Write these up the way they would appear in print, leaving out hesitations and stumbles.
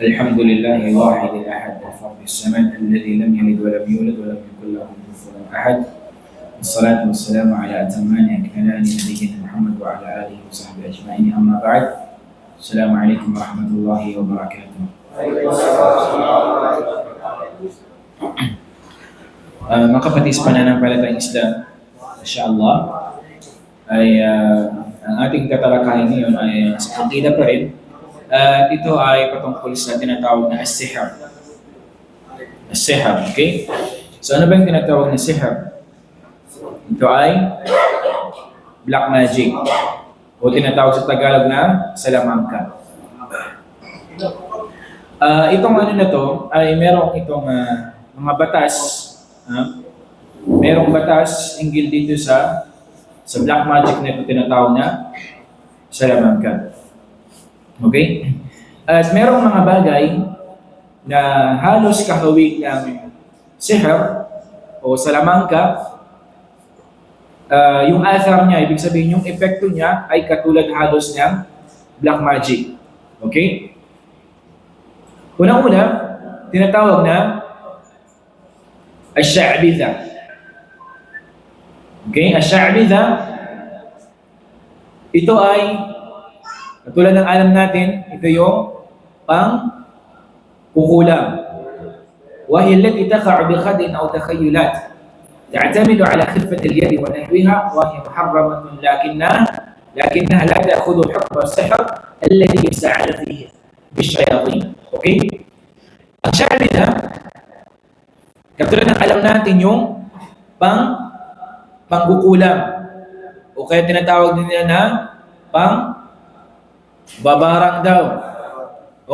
الحمد لله الواحد الأحد الفرد الصمد الذي لم يلد ولم يولد ولم يكن له كفوا أحد. والصلاة والسلام على أتمان أكملان نبينا محمد وعلى آله وصحبه أجمعين. أما بعد، السلام عليكم ورحمة الله وبركاته. Mga kapatid sa pananampalatayang Islam, insyaAllah, ay ang ating tatalakayin ngayon ay sa aqida pa rin. At ito ay patungkol sa tinatawag na as-sihr. As-sihr, okay? So ano ba yung tinatawag na sihr? Ito ay black magic o tinatawag sa Tagalog na salamangka. Itong ano na to ay merong itong mga batas. Merong batas hinggil dito sa black magic na ito tinatawag na salamangka. Okay? At merong mga bagay na halos kahawig ng sihr o salamangka. Yung athar niya, ibig sabihin yung epekto niya ay katulad halos ng black magic. Okay? Unang-una, tinatawag na ash-sha'bidha. Okay? Ash-sha'bidha, ito ay katulad ng alam natin, ito yung pang-kukulam. وهي التي تقع بخد أو تخيلات تعتمد على خفة اليد ونحوها وهي محرمة لكنها لا تأخذ حكم السحر الذي يستعان فيه بالشياطين. Okay? Ang sha'bidha, katulad ng alam natin yung pangkukulam o kaya tinatawag din nila na babarang daw.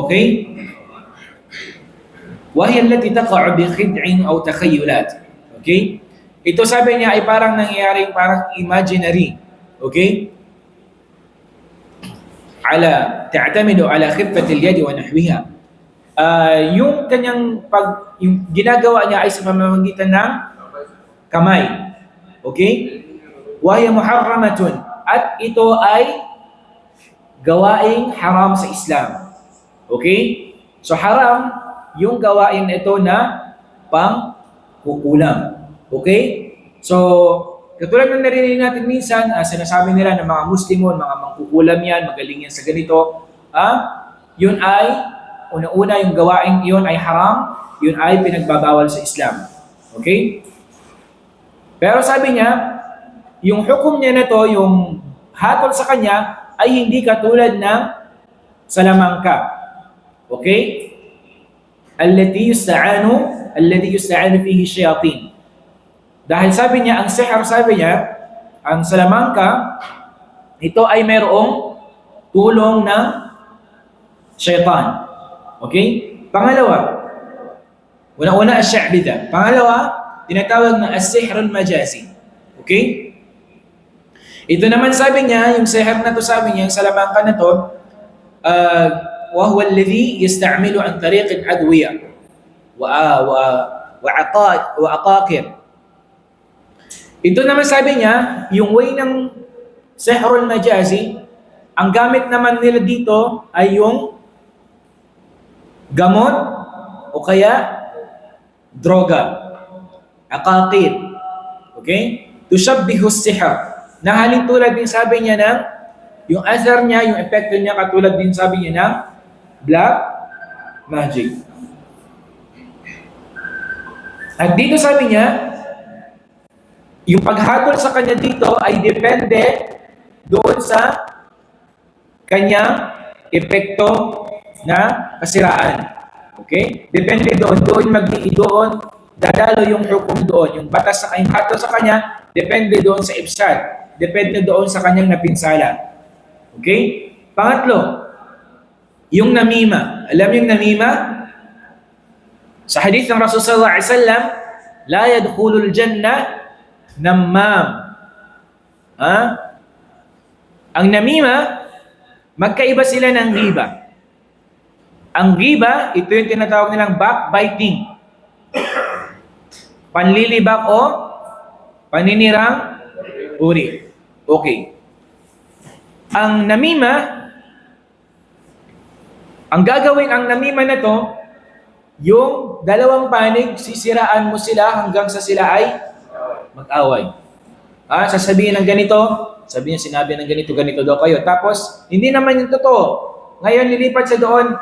Okay? وهي التي تقع بخدع أو تخيلات. Okay? Ito sabi niya ay parang nangyayaring parang imaginary. Okay? تعتمد على خفة اليد ونحوها. Yung kanyang yung ginagawa niya ay sa pamamagitan ng kamay. Okay? وهي محرمة. At ito ay gawaing haram sa Islam. Okay? So haram yung gawain ito na pangkukulam. Okay? So, katulad ng narinig natin minsan, sinasabi nila ng mga Muslimon, mga mangkukulam yan, magaling yan sa ganito. Yun ay, una-una yung gawain yun ay haram, yun ay pinagbabawal sa Islam. Okay? Pero sabi niya, yung hukom niya na to, yung hatol sa kanya, ay hindi katulad ng salamangka. Okay? الذي يستعان فيه الشياطين. Dahil sabi niya, ang sihr, sabi niya, ang salamangka, ito ay mayroong tulong ng shaitan. Okay? Pangalawa, una-una ash-sha'bidha. Pangalawa, tinatawag na as-sihr al-majazi. Okay? Ito naman sabi niya, yung sihr na to sabi niya, yung salamangka na to, وهو الذي يستعمل عن طريق الأدوية وعقاقر. Ito naman sabi niya, yung way ng sihrul majazi, ang gamit naman nila dito ay yung gamot o kaya droga, aqaqir. Okay? Tushabbihu as-sihr. Na halin tulad din sabi niya ng yung athar niya, yung epekto niya katulad din sabi niya ng black magic. At dito sabi niya, yung paghatol sa kanya dito ay depende doon sa kanyang epekto na kasiraan. Okay? Depende doon dadalo yung hukom doon. Yung batas sa kanyang hatol sa kanya, depende doon sa ifsad. Depende doon sa kanyang napinsala. Okay? Pangatlo, yung namima. Alam yung namima? Sa hadith ng Rasul sallallahu alaihi wasallam, la yadkhulul jannah nammam. Ang namima, magkaiba sila ng ghiba. Ang ghiba, ito yung tinatawag nilang backbiting. Panlilibak o paninirang uri. Okay. Ang namima, ang gagawin ang namima na to, yung dalawang panig, sisiraan mo sila hanggang sa sila ay mag-away. Sasabihin ng ganito, sabi niya sinabi ng ganito, ganito daw kayo. Tapos, hindi naman yung totoo. Ngayon, lilipat sa doon,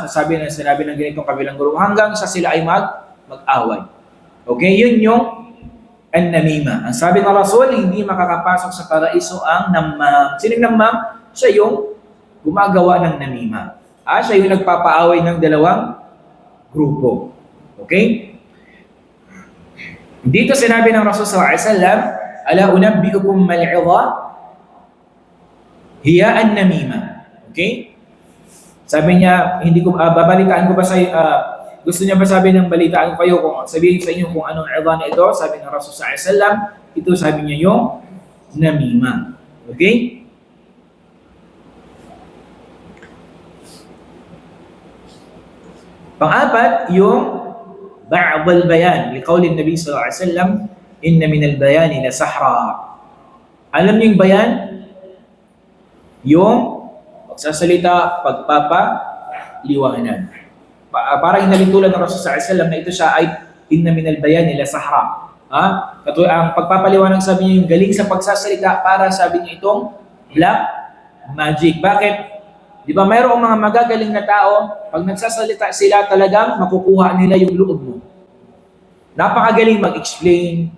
sinabi ng ganitong kabilang grupo, hanggang sa sila ay mag-away. Okay, yun yung an-namima. Ang sabi ng Rasul, hindi makakapasok sa paraiso ang namam. Sinong namam? Siya yung gumagawa ng namima. Siya yung nagpapaaway ng dalawang grupo. Okay? Dito sinabi ng Rasul sallallahu alaihi wasallam, ala unabbiukum mal'idha hiya an-namima. Okay? Sabi niya, hindi ko babalitaan ko ba sa gusto niya ba sabi ng balitaan ko kayo kung sabihin sa inyo kung anong idha na ito? Sabi ng Rasul sallallahu alaihi wasallam, ito sabi niya yung namima. Okay? Pang-apat, yung ba'd al-bayan. Liqawli Nabi sallallahu alaihi wasallam, inna min al-bayani la sahra. Alam niyo yung bayan? Yung pagsasalita, pagpapaliwanag. Parang hinalitulan ng Rasul sallallahu alaihi wasallam na ito siya ay inna min al-bayani la sahra. Ang pagpapaliwanag sabi niya yung galing sa pagsasalita para sabi niya itong black magic. Bakit? Di ba mayroong mga magagaling na tao, pag nagsasalita sila talagang makukuha nila yung loob mo. Napakagaling mag-explain,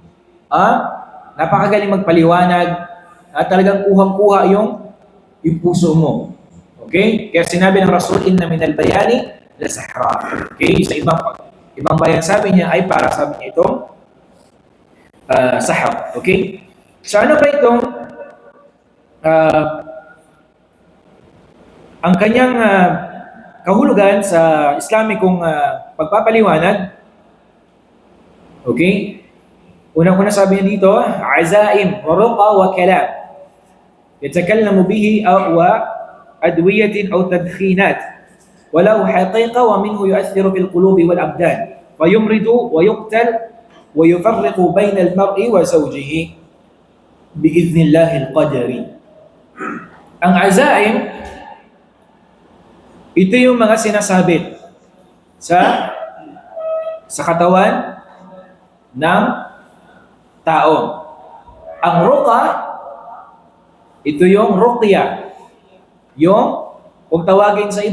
napakagaling magpaliwanag, talagang kuhang-kuha yung puso mo. Okay? Kaya sinabi ng Rasul, inna min al-bayani la sahra. Okay? Sa ibang bayan sabi niya ay para sabi niya itong sahra. Okay? So ano ba itong ang kanyang kahulugan sa Islamikong pagpapaliwanag? Okay? Unang-una sabi niya dito, azaim wa ruqa wa kalam. Yatakallamu bihi wa adwiyatin aw tadkhinat. Walau haqiqa wa minhu yu'athiru fil qulubi wal abdan. Wa yumridu wa yuqtal wa yufarriqu bayna al-mar'i wa zawjihi bi'idhnillahi al-qadari. Ang azaim, ito yung mga sinasabit sa katawan ng tao. Ang ruqa, ito yung ruqya. Yung, kung tawagin sa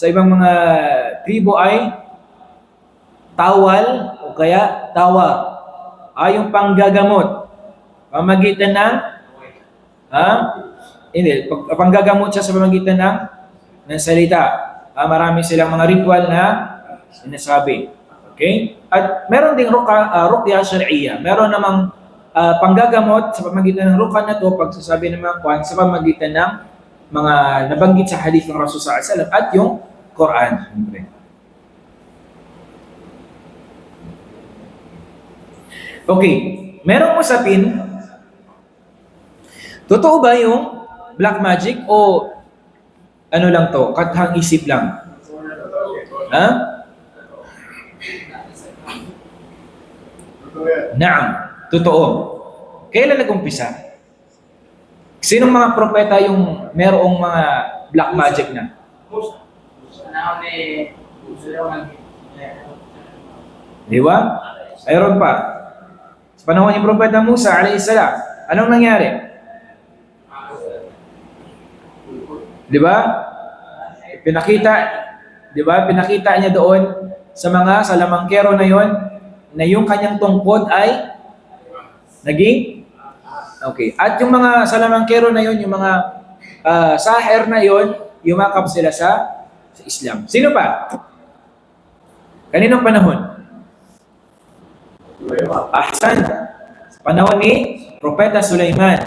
ibang mga tribo ay tawal o kaya tawa. Yung panggagamot. Pamagitan ng panggagamot siya sa pamagitan ng salita. Marami silang mga ritual na sinasabi. Okay? At meron ding ruqya syar'iyya. Meron namang panggagamot sa pamagitan ng ruqya na to, pagsasabi ng mga kwan, sa pamagitan ng mga nabanggit sa hadith ng Rasul sallallahu alaihi wasallam at yung Quran. Okay. Merong usapin, totoo ba yung black magic o ano lang to, kathang isip lang? Naam, totoo. Kailan nag-umpisa? Sinong mga propeta yung merong mga black magic na? Di ba? Mayroon pa. Sa panahon ng propeta Musa alayhis salam, anong nangyari? Di ba? Pinakita niya doon sa mga salamangkero na yon na yung kanyang tungkod ay naging okay. At yung mga salamangkero na yon, yung mga saher na yon, yumakap sila sa Islam. Sino pa? Kaninong panahon? Ahsan. Sa panahon ni Propeta Sulaiman.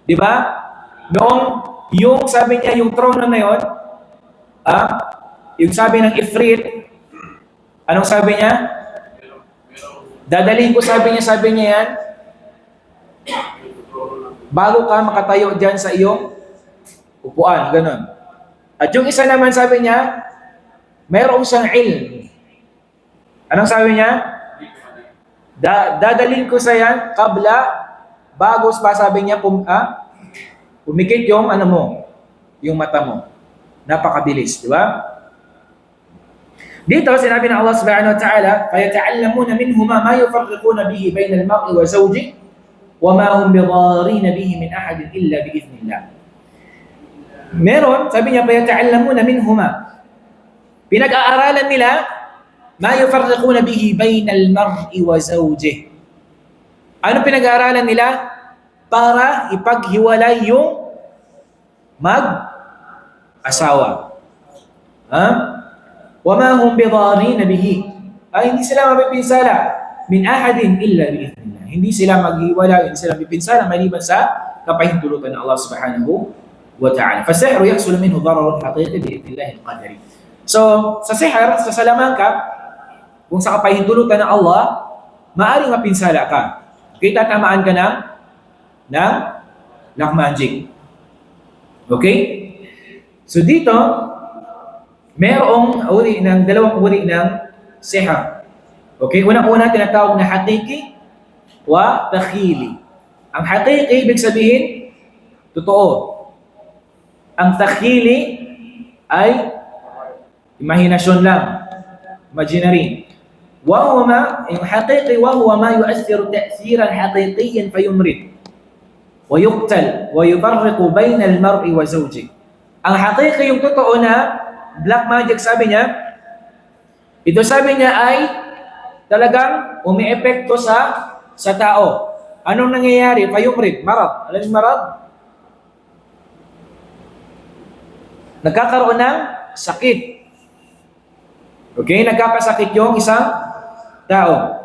Di ba? Noong yung sabi niya, yung trono na yon, yung sabi ng Ifrit, anong sabi niya? Dadalhin ko, sabi niya yan, bago ka makatayo dyan sa iyong upuan, ganun. At yung isa naman sabi niya, mayroong siyang ilm. Anong sabi niya? Dadalhin ko sa yan, bago pa sabi niya, Umikit yung ano mo, yung mata mo. Napakabilis, di ba? Dito, sinabi ng Allah subhanahu wa ta'ala, فَيَتَعَلَّمُونَ مِنْهُمَا مَا يُفَرِّقُونَ بِهِ بَيْنَ الْمَرْءِ وَزَوْجِهِ وَمَا هُمْ بِضَارِّينَ بِهِ مِنْ أَحَدٍ إِلَّا بِإِذْنِ اللَّهِ. Meron, sabi niya, فَيَتَعَلَّمُونَ مِنْهُمَا. Pinag-aaralan nila, مَا يُفَرِّقُونَ بِهِ بَيْنَ الْمَرْءِ وَزَوْجِهِ. Ano pinag-aaralan nila? Para ipaghiwalay yung mag-asawa. Ha? وَمَا هُمْ بِضَارِّينَ بِهِ. Ay, hindi sila mapipinsala min ahadin illa bi'idhnillah. Hindi sila maghiwalay, hindi sila mapipinsala maliban sa kapahintulutan ng Allah subhanahu wa ta'ala. فَالسِّحْرُ يَحْصُلُ مِنْهُ ضَرَرٌ حَقِيقِي بِإِذْنِ اللَّهِ الْقَدَرِ. So, sa sihr, sa salamangka, kung sa kapahintulutan ng Allah, maaaring mapinsala ka. Okay, tatamaan ka ng black magic. Okay? So dito, merong dalawang uri ng sihr. Okay? Unang-una tinatawag na haqiqi wa takhili. Ang haqiqi, ibig sabihin, totoo. Ang takhili ay imahinasyon lang. Imaginary. Yung haqiqi, wahuwa ma yu'athiru ta'thiran haqiqiyan fayumrid. ويقتل ويفرق بين المرء وزوجه. Ang haqiqi, yung totoo na black magic, sabi niya, ito sabi niya ay talagang umiepekto sa tao. Anong nangyayari? Fayumrid, marad. Alam yung marad? Nagkakaroon ng sakit. Okay? Nagkakasakit yung isang tao.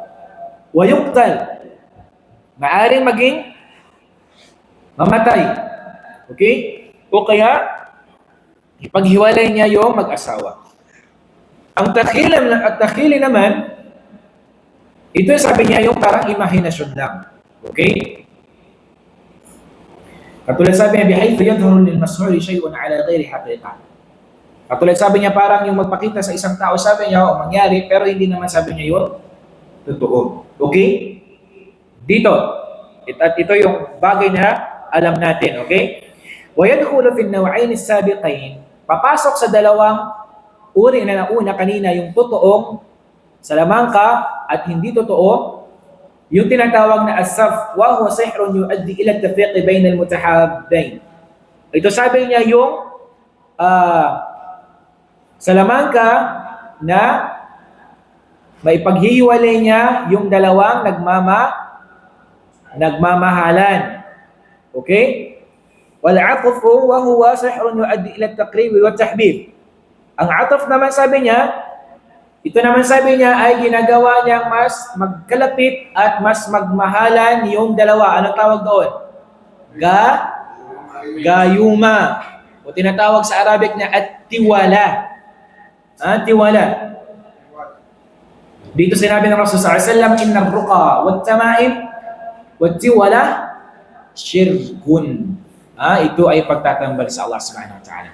Wayuqtal. Maaring maging mamatay. Okay? O kaya, ipaghiwalay niya yung mag-asawa. Ang takhili naman, ito sabi niya yung parang imahinasyon lang. Okay? Katulad sabi niya, بِحَيْثُ يَظْهَرُ لِلْمَسْحُورِ شَيْءٌ عَلَى غَيْرِ حَقِيقَةٍ. Katulad sabi niya, parang yung magpakita sa isang tao, sabi niya, mangyari, pero hindi naman sabi niya yun totoo. Okay? Dito. At ito yung bagay na alam natin. Okay? وَيَدْخُلُ فِي النَّوْعَيْنِ السَّابِقَيْنِ. Papasok sa dalawang uri na nauna kanina, yung totoong salamangka at hindi totoo, yung tinatawag na as-saf, wa huwa sihrun yu'addi ila at-tafriq bayna al-mutahabbain. Ito sabi niya yung salamangka na maipaghihiwalay niya yung dalawang nagmamahalan. Okay? Wal-'atfu wa huwa sihrun yu'addi ila at-taqrib wa at-tahbib. Ang ataf naman sabi niya, ito naman sabi niya ay ginagawa niyang mas magkalapit at mas magmahalan yung dalawa. Anong tawag doon? Gayuma. O tinatawag sa Arabic na at-tiwala. Tiwala. Dito sinabi ng Rasul sallallahu alaihi wasallam, inna ar-ruqa wat-tama'im wat-tiwala syirkun. Ito ay pagtatambal sa Allah subhanahu wa ta'ala.